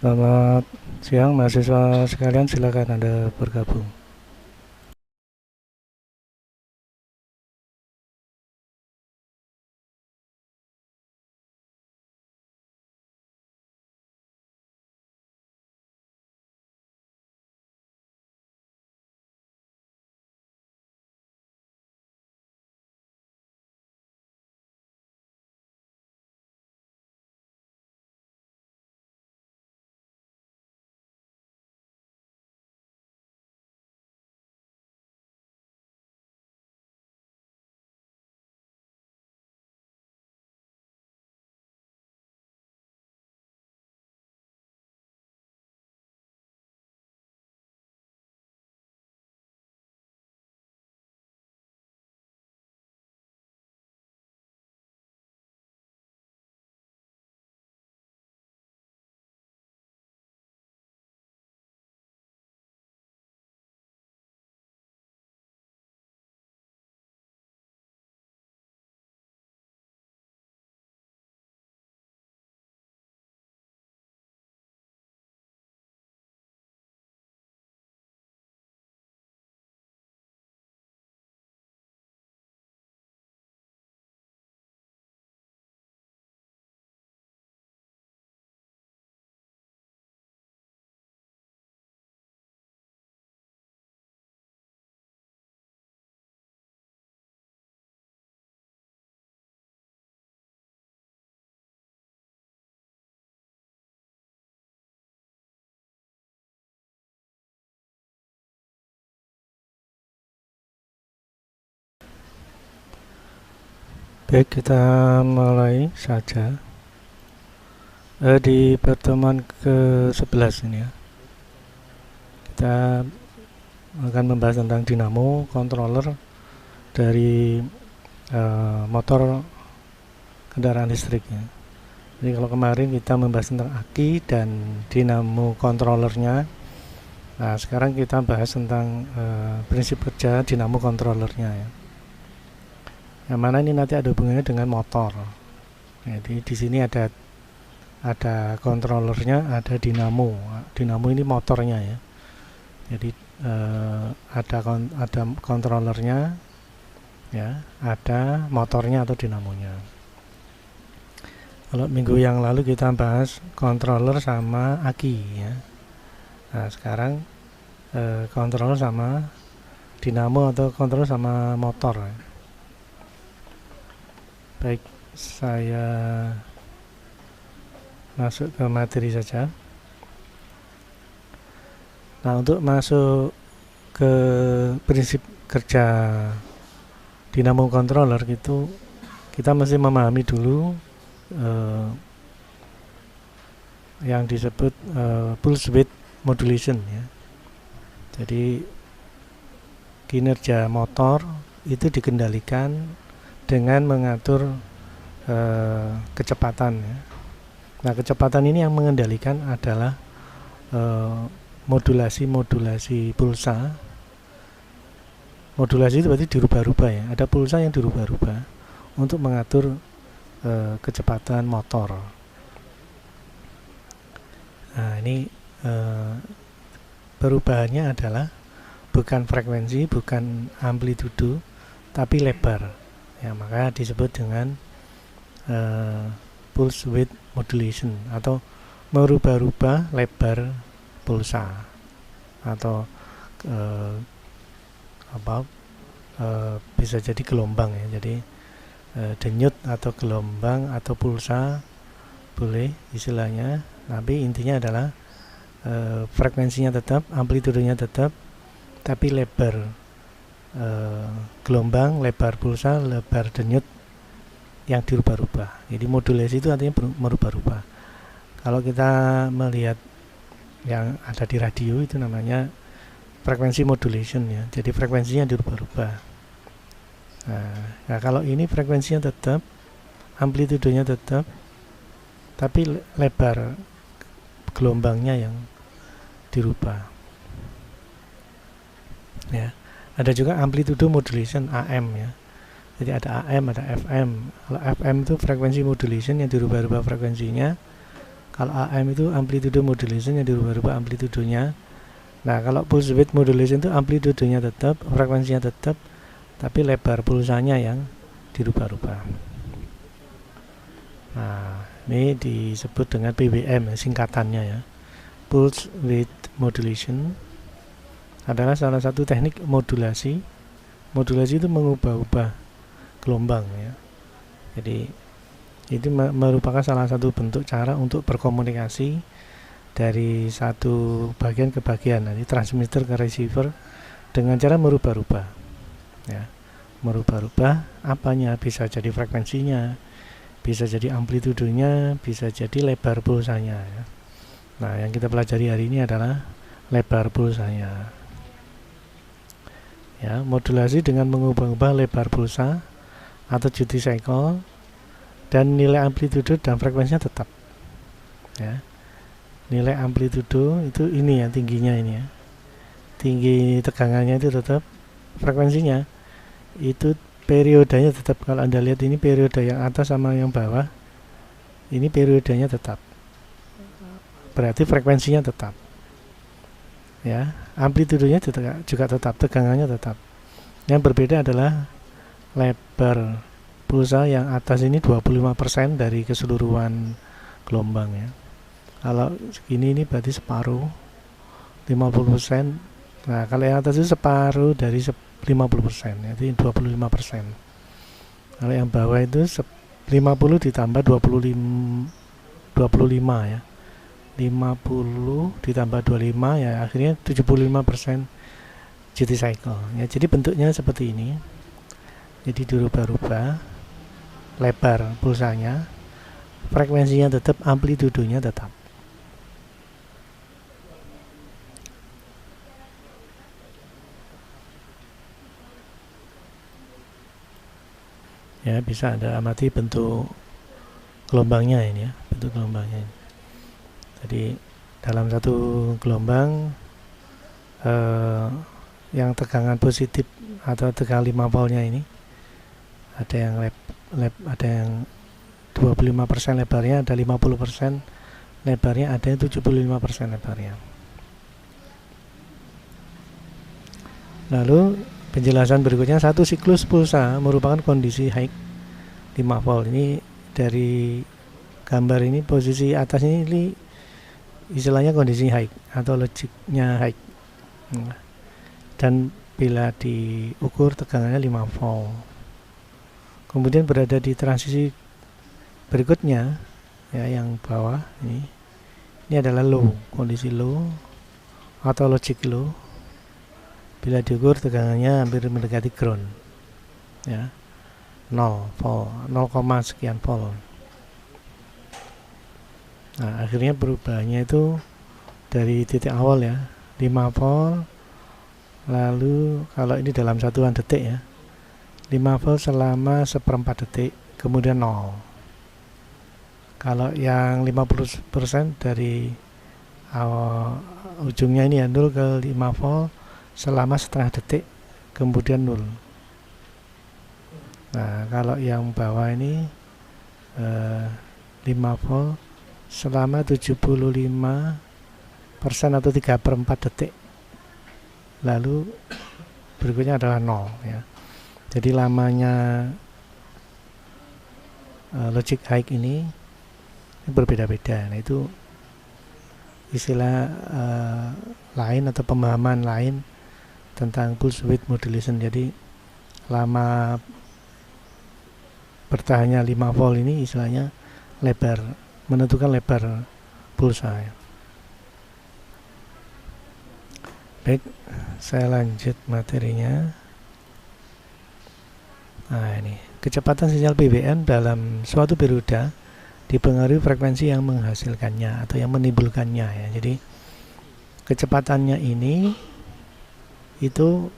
Selamat siang mahasiswa sekalian, silakan Anda bergabung. Baik, kita mulai saja. Di pertemuan ke-11 ini ya, kita akan membahas tentang dinamo controller dari motor kendaraan listrik ya. Jadi kalau kemarin kita membahas tentang aki dan dinamo controllernya, nah sekarang kita bahas tentang prinsip kerja dinamo controllernya ya. Yang mana ini nanti ada hubungannya dengan motor. Jadi di sini ada controllernya, ada dinamo. Dinamo ini motornya ya. Jadi ada controllernya ya, ada motornya atau dinamonya. Kalau minggu yang lalu kita bahas controller sama aki ya. Nah sekarang controller sama dinamo atau controller sama motor ya. Baik, saya masuk ke materi saja. Nah, untuk masuk ke prinsip kerja dinamo controller gitu, kita mesti memahami dulu yang disebut pulse width modulation ya. Jadi kinerja motor itu dikendalikan dengan mengatur kecepatan ya. Nah kecepatan ini yang mengendalikan adalah modulasi pulsa. Modulasi itu berarti dirubah-rubah ya, ada pulsa yang dirubah-rubah untuk mengatur kecepatan motor. Nah ini perubahannya adalah bukan frekuensi, bukan amplitudo, tapi lebar ya, maka disebut dengan pulse width modulation atau merubah-rubah lebar pulsa atau bisa jadi gelombang ya. Jadi denyut atau gelombang atau pulsa boleh istilahnya, tapi intinya adalah frekuensinya tetap, amplitudenya tetap, tapi lebar gelombang, lebar pulsa, lebar denyut yang dirubah-rubah. Jadi modulasi itu artinya merubah-rubah. Kalau kita melihat yang ada di radio itu namanya frekuensi modulation ya. Jadi frekuensinya dirubah-rubah. Nah, kalau ini frekuensinya tetap, amplitudenya tetap, tapi lebar gelombangnya yang dirubah. Ya. Ada juga amplitudo modulation AM ya. Jadi ada AM, ada FM. Kalau FM itu frekuensi modulation yang dirubah-rubah frekuensinya. Kalau AM itu amplitude modulation yang dirubah-rubah amplitudenya. Nah, kalau pulse width modulation itu amplitudenya tetap, frekuensinya tetap, tapi lebar pulsanya yang dirubah-rubah. Nah, ini disebut dengan PWM, singkatannya ya. Pulse width modulation adalah salah satu teknik modulasi. Modulasi itu mengubah-ubah gelombang ya. Jadi itu merupakan salah satu bentuk cara untuk berkomunikasi dari satu bagian ke bagian, dari transmitter ke receiver dengan cara merubah-rubah ya. Merubah-rubah apanya, bisa jadi frekuensinya, bisa jadi amplitudenya, bisa jadi lebar pulsanya ya. Nah, yang kita pelajari hari ini adalah lebar pulsanya ya. Modulasi dengan mengubah-ubah lebar pulsa atau duty cycle, dan nilai amplitudo dan frekuensinya tetap ya. Nilai amplitudo itu ini ya, tingginya ini ya, tinggi tegangannya itu tetap, frekuensinya itu periodenya tetap. Kalau Anda lihat ini periode yang atas sama yang bawah, ini periodenya tetap, berarti frekuensinya tetap ya. Amplitudonya juga tetap, tegangannya tetap. Yang berbeda adalah lebar pulsa yang atas ini 25% dari keseluruhan gelombang ya. Kalau segini ini berarti separuh, 50%. Nah, kalau yang atas itu separuh dari 50%, jadi 25%. Kalau yang bawah itu 50 ditambah 25 ya. 50 ditambah 25 ya, akhirnya 75% duty cycle ya. Jadi bentuknya seperti ini. Jadi dirubah-rubah lebar pulsanya, frekuensinya tetap, amplitudenya tetap. Ya, bisa Anda amati bentuk gelombangnya ini ya, bentuk gelombangnya ini. Jadi dalam satu gelombang yang tegangan positif atau tegangan 5 voltnya ini ada yang ada yang 25% lebarnya, ada 50% lebarnya, ada yang 75% lebarnya. Lalu penjelasan berikutnya, satu siklus pulsa merupakan kondisi high 5 volt. Ini dari gambar ini, posisi atas ini istilahnya kondisi high atau logiknya high. Dan bila diukur tegangannya 5 volt. Kemudian berada di transisi berikutnya ya, yang bawah ini adalah low, kondisi low atau logic low. Bila diukur tegangannya hampir mendekati ground ya, 0 volt, 0, sekian volt. Nah, akhirnya perubahannya itu dari titik awal ya, 5 volt, lalu kalau ini dalam satuan detik ya, 5 volt selama seperempat detik, kemudian 0. Kalau yang 50% dari ujungnya ini ya, 0 ke 5 volt selama setengah detik, kemudian 0. Nah, kalau yang bawah ini 5 volt selama 75% atau 3/4 detik, lalu berikutnya adalah 0 ya. Jadi lamanya logic high ini berbeda-beda. Nah, itu istilah lain atau pemahaman lain tentang pulse width modulation. Jadi lama bertahannya 5 volt ini istilahnya lebar, menentukan lebar pulsa ya. Baik, saya lanjut materinya. Nah, ini kecepatan sinyal PWM dalam suatu periode dipengaruhi frekuensi yang menghasilkannya atau yang menimbulkannya ya. Jadi kecepatannya ini itu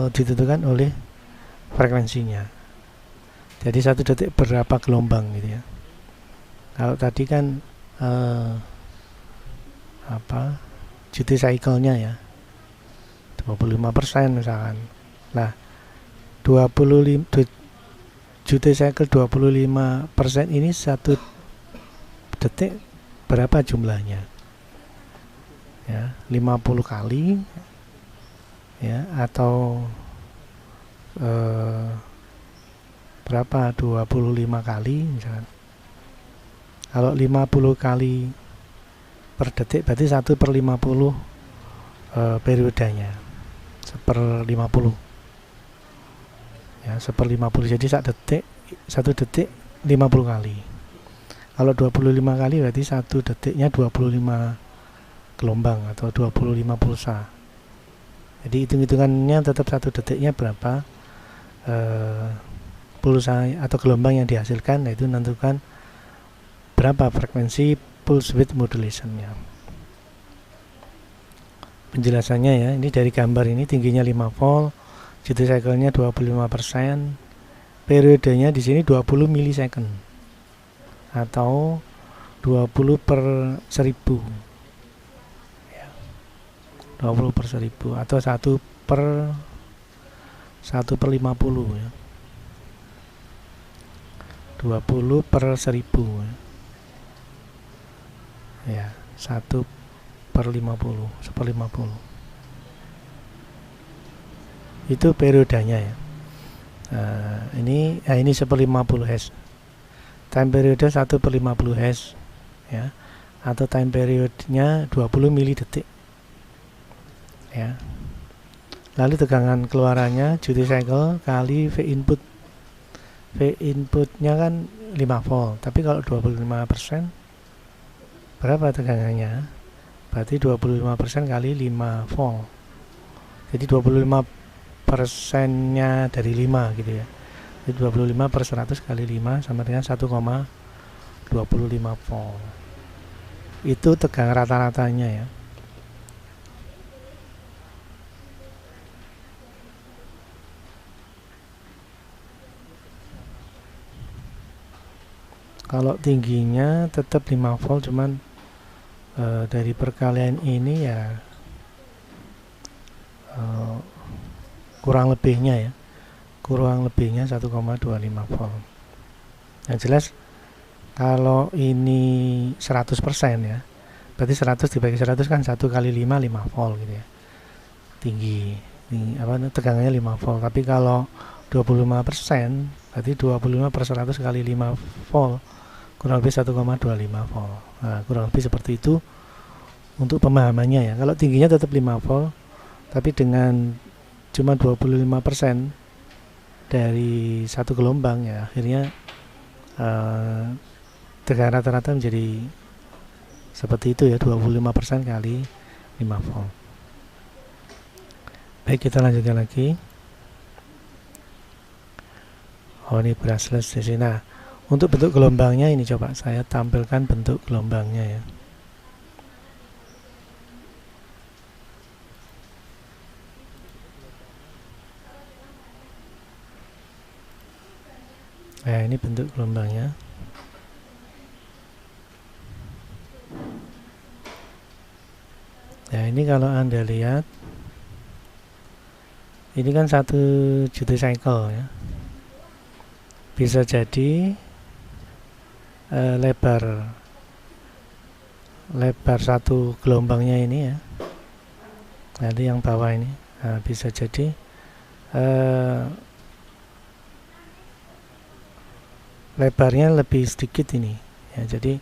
ditentukan oleh frekuensinya. Jadi satu detik berapa gelombang gitu ya. Kalau tadi kan duty cycle-nya ya 25% misalkan. Nah, 25 duty cycle 25% ini satu detik berapa jumlahnya ya, 50 kali ya, atau berapa, 25 kali misalkan. Kalau 50 kali per detik berarti 1/50 periodenya, 1/50 ya, 1/50. Jadi 1 detik 50 kali. Kalau 25 kali berarti 1 detiknya 25 gelombang atau 25 pulsa. Jadi hitung-hitungannya tetap 1 detiknya berapa pulsa atau gelombang yang dihasilkan, yaitu menentukan berapa frekuensi pulse width modulationnya. Penjelasannya ya, ini dari gambar ini tingginya 5 volt, duty cycle-nya 25%, periodenya di sini 20 milisecond atau 20/1000 ya, 20/1000 atau 1/50 ya, 20/1000 ya, 1/50, 1/50 itu periodenya ya. Ini 1/50 Hz. Time periode 1/50 Hz ya, atau time periodnya 20 mili detik ya. Lalu tegangan keluarannya duty cycle kali V input. V inputnya kan 5 volt, tapi kalau 25% berapa tegangannya? Berarti 25% kali 5 volt. Jadi 25%-nya dari 5 gitu ya. Jadi 25/100 kali 5 sama dengan 1,25 volt. Itu tegangan rata-ratanya ya. Kalau tingginya tetap 5 volt, cuman dari perkalian ini ya kurang lebihnya 1,25 volt. Yang jelas kalau ini 100% ya, berarti 100 dibagi 100 kan 1 kali 5 volt gitu ya, tinggi tegangannya 5 volt. Tapi kalau 25% berarti 25/100 kali 5 volt, kurang lebih 1,25 volt. Nah, kurang lebih seperti itu untuk pemahamannya ya. Kalau tingginya tetap 5 volt, tapi dengan cuma 25% dari satu gelombang ya, akhirnya tegangan rata-rata menjadi seperti itu ya, 25% kali 5 volt. Baik, kita lanjutkan lagi. Oh, ini brushless di sini. Nah, untuk bentuk gelombangnya ini coba saya tampilkan bentuk gelombangnya ya. Nah, ini bentuk gelombangnya. Nah, ini kalau Anda lihat, ini kan 1 duty cycle ya. Bisa jadi lebar satu gelombangnya ini ya. Nanti yang bawah ini, nah, bisa jadi lebarnya lebih sedikit ini ya. Jadi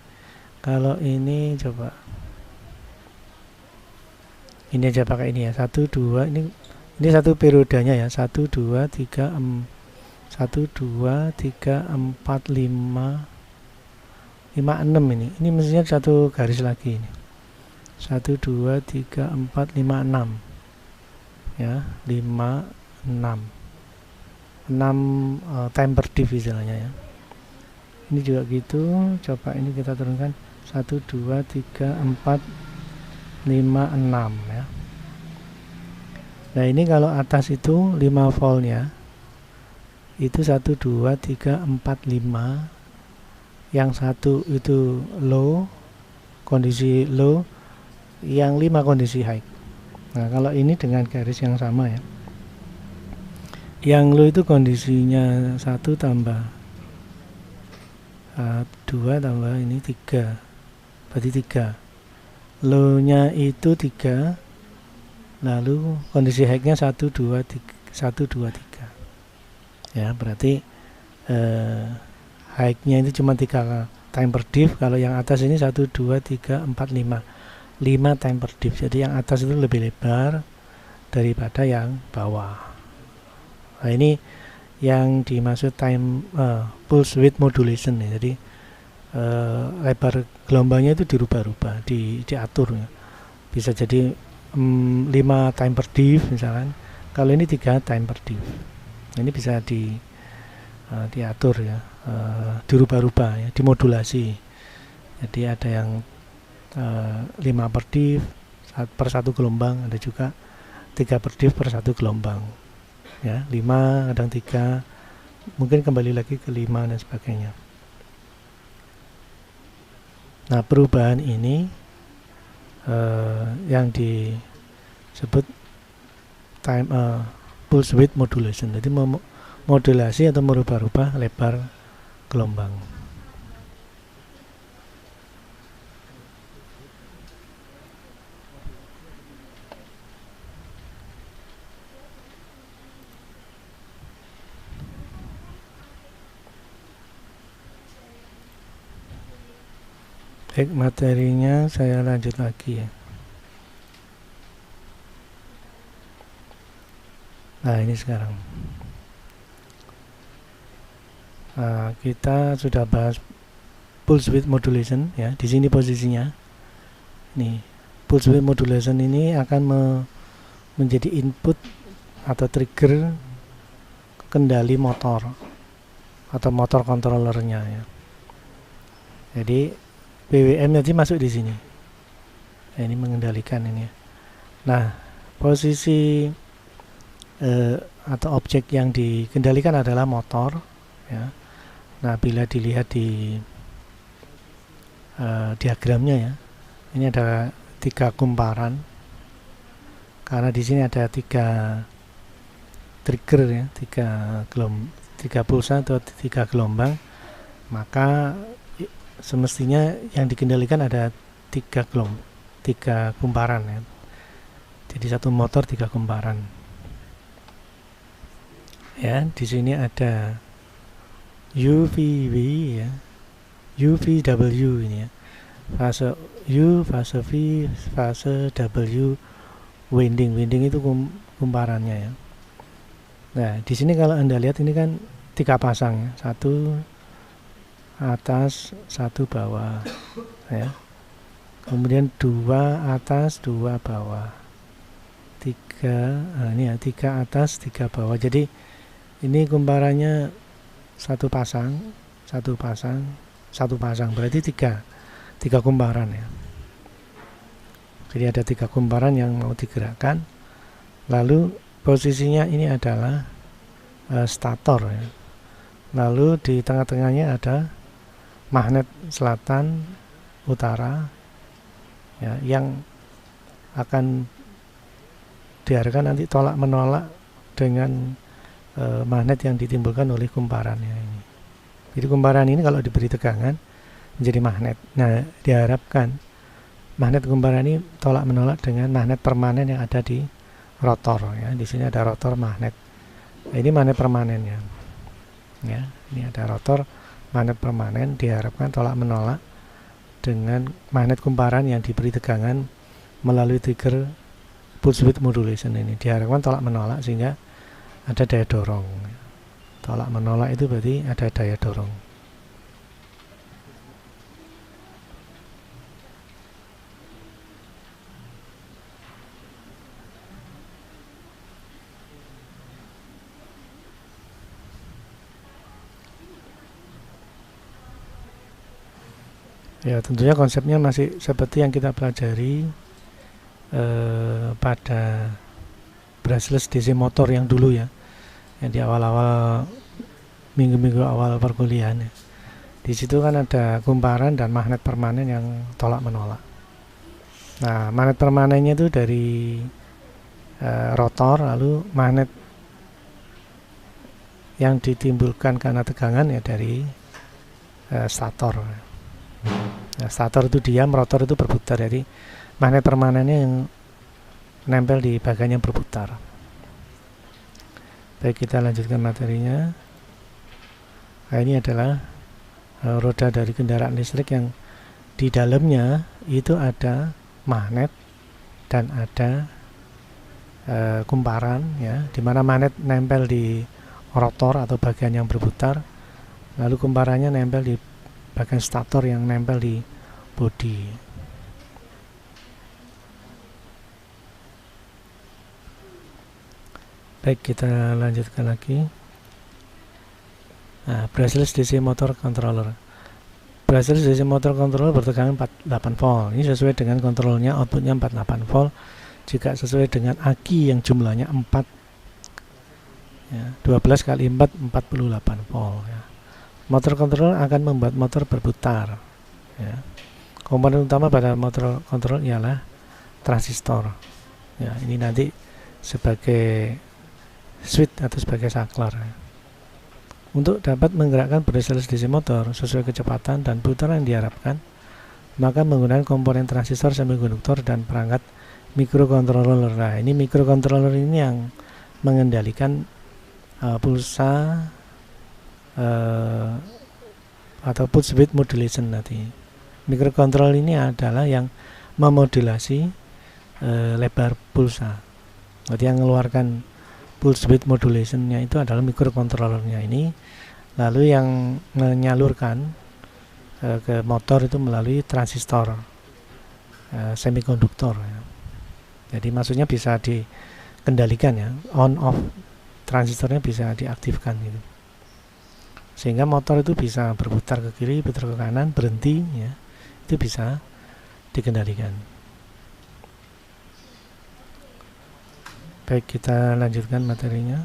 kalau ini coba ini aja pakai ini ya, 1 2, ini satu periodenya ya, 1 2 3 4 5 6 ini mestinya satu garis lagi ini, 1 2 3 4 5 6 ya, 5 6 time per div istilahnya ya. Ini juga gitu. Coba ini kita turunkan 1 2 3 4 5 6 ya. Nah, ini kalau atas itu 5 voltnya itu 1 2 3 4 5, yang satu itu low, kondisi low, yang 5 kondisi high. Nah, kalau ini dengan garis yang sama ya, yang low itu kondisinya 1 tambah 2 tambah ini 3, berarti 3. Low-nya itu 3, lalu kondisi high-nya 1, 2, 3. Ya, berarti high-nya itu cuma 3 time per div. Kalau yang atas ini 1, 2, 3, 4, 5 time per div. Jadi yang atas itu lebih lebar daripada yang bawah. Nah, ini yang dimaksud time pulse width modulation ya. Jadi lebar gelombangnya itu dirubah-rubah, diatur ya. Bisa jadi 5 time per div misalkan. Kalau ini 3 time per div. Ini bisa diatur ya, dirubah-rubah ya, dimodulasi. Jadi ada yang 5 per div per 1 gelombang, ada juga 3 per div per 1 gelombang ya, 5 kadang 3, mungkin kembali lagi ke 5 dan sebagainya. Nah, perubahan ini yang disebut time pulse width modulation. Jadi modulasi atau merubah-rubah lebar gelombang. Baik, materinya saya lanjut lagi ya. Nah, ini sekarang kita sudah bahas pulse width modulation ya. Di sini posisinya nih, pulse width modulation ini akan menjadi input atau trigger kendali motor atau motor controllernya ya. Jadi BWM nanti masuk di sini. Nah, ini mengendalikan ini. Nah, posisi atau objek yang dikendalikan adalah motor ya. Nah, bila dilihat di diagramnya ya, ini ada 3 kumparan. Karena di sini ada 3 trigger ya, 3 pulsa atau 3 gelombang, maka semestinya yang dikendalikan ada 3 kumparan ya. Jadi satu motor 3 kumparan. Ya, di sini ada UVW ya, UVW ini ya. Fase U, fase V, fase W, winding itu kumparannya ya. Nah, di sini kalau Anda lihat ini kan 3 pasang ya. 1 atas, 1 bawah ya. Kemudian 2 atas, 2 bawah. 3 ini ya, 3 atas, 3 bawah. Jadi ini kumparannya 1 pasang, 1 pasang, 1 pasang. Berarti 3 kumparan ya. Jadi ada 3 kumparan yang mau digerakkan. Lalu posisinya ini adalah stator ya. Lalu di tengah-tengahnya ada magnet selatan utara ya, yang akan diarahkan nanti tolak menolak dengan magnet yang ditimbulkan oleh kumparannya ini. Jadi kumparan ini kalau diberi tegangan menjadi magnet. Nah, diharapkan magnet kumparan ini tolak menolak dengan magnet permanen yang ada di rotor ya. Di sini ada rotor magnet. Nah, ini magnet permanennya. Ya, ini ada rotor magnet permanen, diharapkan tolak menolak dengan magnet kumparan yang diberi tegangan melalui trigger pulse width modulation ini. Diharapkan tolak menolak sehingga ada daya dorong. Tolak menolak itu berarti ada daya dorong. Ya, tentunya konsepnya masih seperti yang kita pelajari pada brushless DC motor yang dulu ya, yang di awal-awal minggu-minggu awal perkuliahan ya. Di situ kan ada kumparan dan magnet permanen yang tolak menolak. Nah, magnet permanennya itu dari rotor, lalu magnet yang ditimbulkan karena tegangan ya dari stator. Nah, stator itu diam, rotor itu berputar. Jadi magnet permanennya yang nempel di bagian yang berputar. Baik, kita lanjutkan materinya. Nah, ini adalah roda dari kendaraan listrik yang di dalamnya itu ada magnet dan ada kumparan, ya, dimana magnet nempel di rotor atau bagian yang berputar, lalu kumparannya nempel di bagian stator yang nempel di bodi. Baik, kita lanjutkan lagi. Nah, brushless DC motor controller. Brushless DC motor controller bertegangan 48 volt. Ini sesuai dengan kontrolnya, outputnya 48 volt. Jika sesuai dengan aki yang jumlahnya 4, ya, 12 kali 4, 48 volt. Ya. Motor controller akan membuat motor berputar. Ya. Komponen utama pada motor controller ialah transistor. Ya, ini nanti sebagai switch atau sebagai saklar. Ya. Untuk dapat menggerakkan brushless DC motor sesuai kecepatan dan putaran yang diharapkan, maka menggunakan komponen transistor, semikonduktor, dan perangkat microcontroller. Nah, ini microcontroller ini yang mengendalikan pulsa atau pulse width modulation nanti. Microcontroller ini adalah yang memodulasi lebar pulsa. Jadi yang mengeluarkan pulse width modulationnya itu adalah microcontrollernya ini. Lalu yang menyalurkan ke motor itu melalui transistor semikonduktor. Ya. Jadi maksudnya bisa dikendalikan, ya, on off transistornya bisa diaktifkan gitu. Sehingga motor itu bisa berputar ke kiri, putar ke kanan, berhenti, ya. Itu bisa dikendalikan. Baik, kita lanjutkan materinya.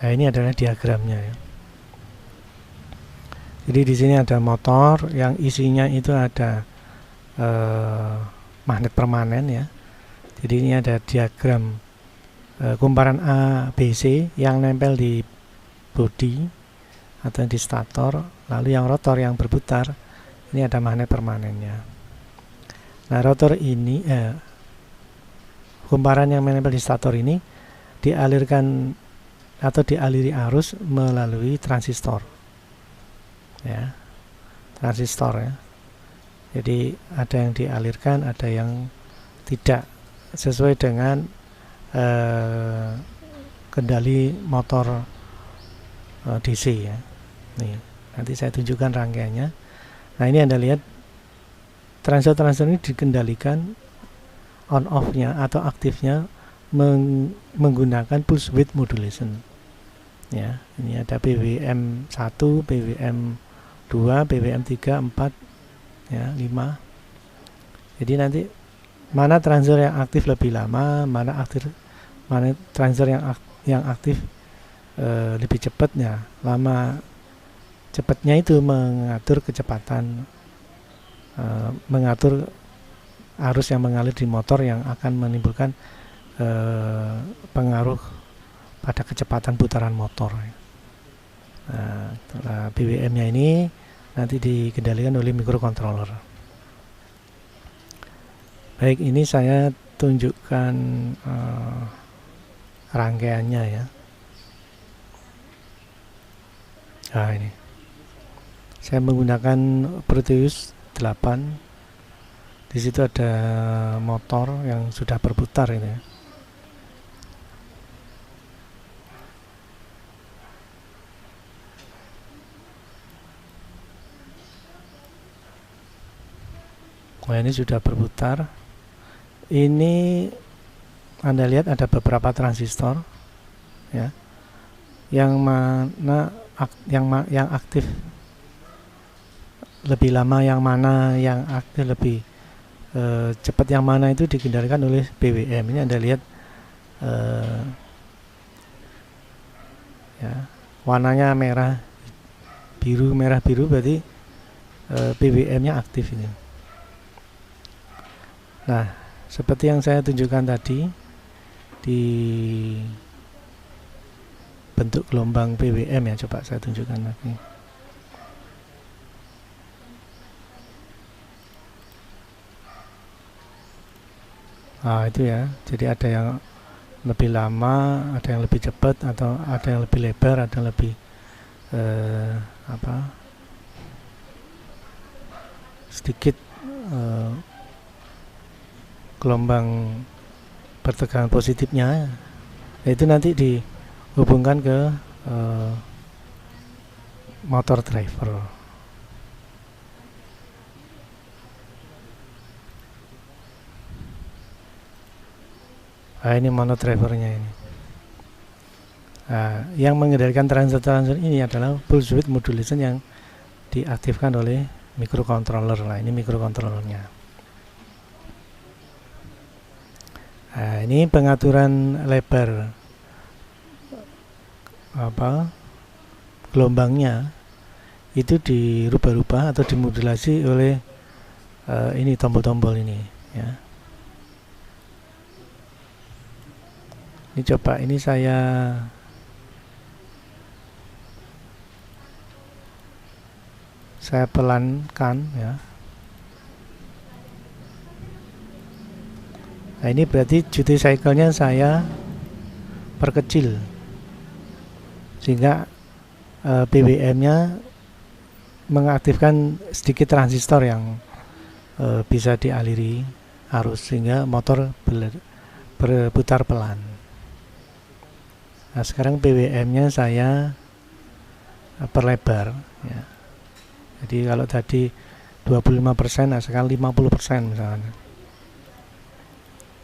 Nah, ini adalah diagramnya, ya. Jadi di sini ada motor yang isinya itu ada magnet permanen, ya. Jadi ini ada diagram kumparan A, B, C yang nempel di bodi atau di stator, lalu yang rotor yang berputar ini ada magnet permanennya. Nah, rotor ini kumparan yang menempel di stator ini dialirkan atau dialiri arus melalui transistor, ya, transistor, ya. Jadi ada yang dialirkan, ada yang tidak, sesuai dengan kendali motor DC, ya. Nih, nanti saya tunjukkan rangkaiannya. Nah, ini Anda lihat transistor ini dikendalikan on off-nya atau aktifnya menggunakan pulse width modulation. Ya, ini ada PWM 1, PWM 2, PWM 3, 4, ya, 5. Jadi nanti mana transistor yang aktif lebih lama, mana transistor yang aktif lebih cepatnya. Lama cepatnya itu mengatur kecepatan, mengatur arus yang mengalir di motor yang akan menimbulkan pengaruh pada kecepatan putaran motor. Nah, BWM-nya ini nanti dikendalikan oleh microcontroller. Baik, ini saya tunjukkan rangkaiannya, ya. Nah, ini saya menggunakan Proteus 8. Di situ ada motor yang sudah berputar ini, ya. Nah, ini sudah berputar. Ini Anda lihat ada beberapa transistor, ya, yang mana yang aktif lebih lama, yang mana yang aktif lebih cepat, yang mana itu dikendalikan oleh BWM. Ini Anda lihat ya, warnanya merah biru berarti BWM-nya aktif ini. Nah, seperti yang saya tunjukkan tadi di bentuk gelombang PWM, ya, coba saya tunjukkan lagi. Nah, itu ya. Jadi ada yang lebih lama, ada yang lebih cepat, atau ada yang lebih lebar, ada yang lebih apa sedikit gelombang pertegangan positifnya. Itu nanti dihubungkan ke motor driver. Nah, ini mono drivernya ini. Nah, yang mengendalikan transistor ini adalah pulse width modulation yang diaktifkan oleh microcontroller. Nah, ini microcontrollernya. Nah, ini pengaturan lebar gelombangnya itu dirubah-rubah atau dimodulasi oleh ini tombol-tombol ini ya. Ini coba, ini saya pelankan ya. Nah, ini berarti duty cycle-nya saya perkecil sehingga PWM-nya mengaktifkan sedikit transistor yang bisa dialiri arus sehingga motor berputar pelan. Nah, sekarang PWM-nya saya perlebar ya. Jadi kalau tadi 25%, nah sekarang 50% misalnya.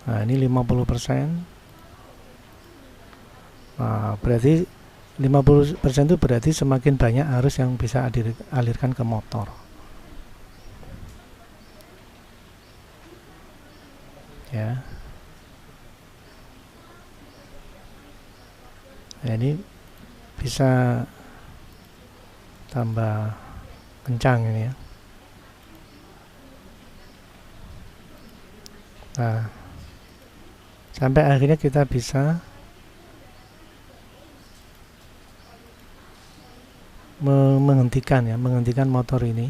Nah, ini 50%. Nah, berarti 50% itu berarti semakin banyak arus yang bisa dialirkan ke motor. Ya. Nah, ini bisa tambah kencang ini ya. Nah, sampai akhirnya kita bisa menghentikan motor ini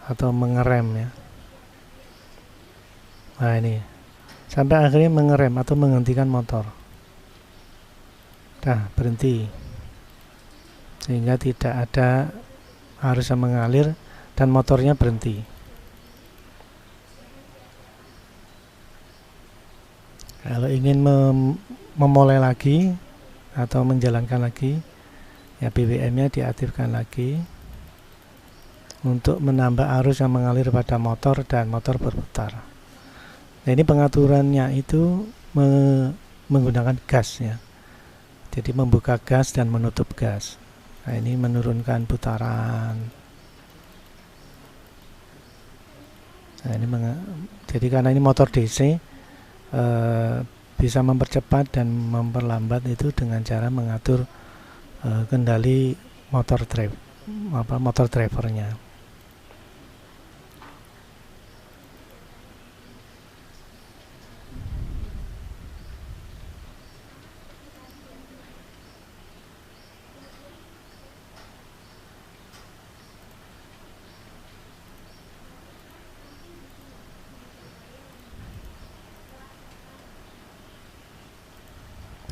atau mengerem ya. Nah, ini sampai akhirnya mengerem atau menghentikan motor. Nah, berhenti sehingga tidak ada arus yang mengalir dan motornya berhenti. Kalau ingin memulai lagi atau menjalankan lagi, ya BWM-nya diaktifkan lagi untuk menambah arus yang mengalir pada motor dan motor berputar. Nah, ini pengaturannya itu menggunakan gas ya. Jadi membuka gas dan menutup gas. Nah, ini menurunkan putaran. Nah, ini jadi karena ini motor DC bisa mempercepat dan memperlambat itu dengan cara mengatur kendali motor drivernya.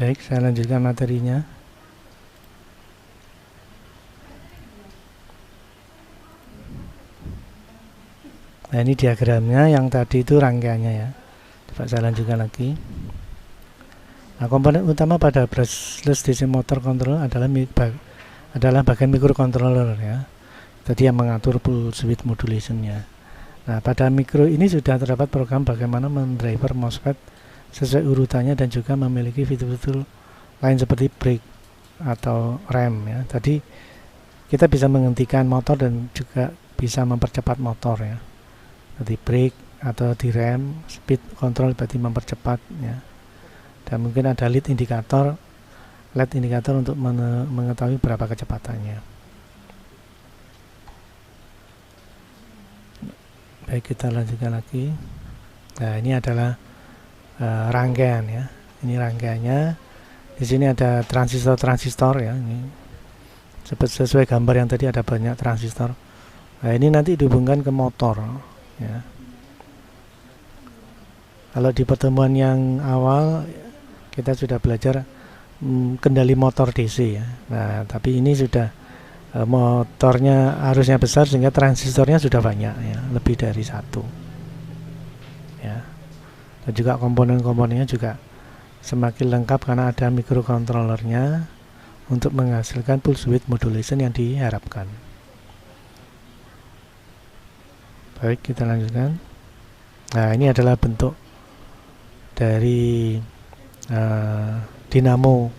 Baik, saya lanjutkan materinya. Nah, ini diagramnya, yang tadi itu rangkaiannya ya. Coba saya lanjutkan lagi. Nah, komponen utama pada brushless DC motor controller adalah bagian microcontroller ya. Tadi yang mengatur pulse width modulation-nya. Nah, pada mikro ini sudah terdapat program bagaimana mendriver MOSFET sesuai urutannya dan juga memiliki fitur-fitur lain seperti brake atau rem ya. Tadi kita bisa menghentikan motor dan juga bisa mempercepat motor ya. Jadi brake atau di rem, speed control berarti mempercepat ya. Dan mungkin ada LED indikator untuk mengetahui berapa kecepatannya. Baik, kita lanjutkan lagi. Nah, ini adalah rangkaian ya. Ini rangkaiannya. Di sini ada transistor ya. Ini sesuai gambar yang tadi ada banyak transistor. Nah, ini nanti dihubungkan ke motor ya. Kalau di pertemuan yang awal kita sudah belajar kendali motor DC ya. Nah, tapi ini sudah motornya arusnya besar sehingga transistornya sudah banyak ya, lebih dari satu. Ya. Dan juga komponen-komponennya juga semakin lengkap karena ada microcontrollernya untuk menghasilkan pulse width modulation yang diharapkan. Baik, kita lanjutkan. Nah, ini adalah bentuk dari dinamo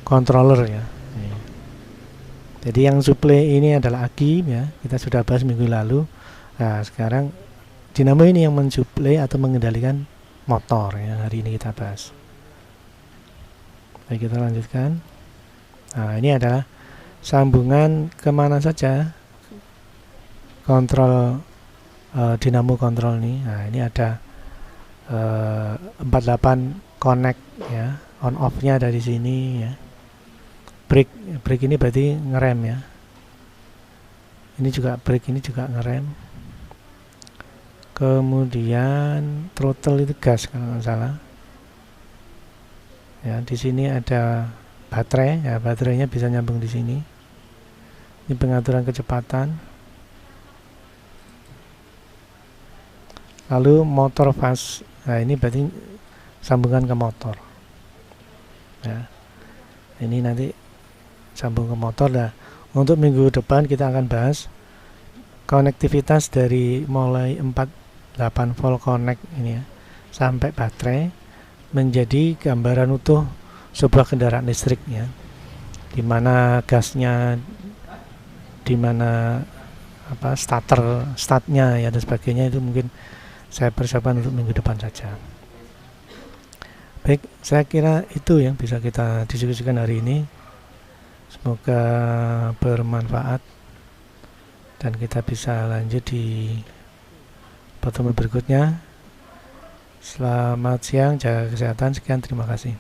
controller ya. Jadi yang suplai ini adalah aki ya, kita sudah bahas minggu lalu. Nah, sekarang dinamo ini yang mensuplai atau mengendalikan motor yang hari ini kita bahas. Baik, kita lanjutkan. Nah, ini adalah sambungan kemana saja kontrol dinamo kontrol ini. Nah, ini ada 48 connect ya, on off nya dari sini ya. Brake ini berarti ngerem ya, ini juga brake, ini juga ngerem. Kemudian throttle itu gas kalau nggak salah ya. Di sini ada baterai ya, baterainya bisa nyambung di sini. Ini pengaturan kecepatan. Lalu motor fast, nah ini berarti sambungan ke motor ya. Ini nanti sambung ke motor. Nah, untuk minggu depan kita akan bahas konektivitas dari mulai 48 volt connect ini ya sampai baterai menjadi gambaran utuh sebuah kendaraan listrik ya, dimana gasnya, dimana startnya ya dan sebagainya. Itu mungkin saya persiapkan untuk minggu depan saja. Baik, saya kira itu yang bisa kita diskusikan hari ini. Semoga bermanfaat dan kita bisa lanjut di pertemuan berikutnya. Selamat siang, jaga kesehatan. Sekian, terima kasih.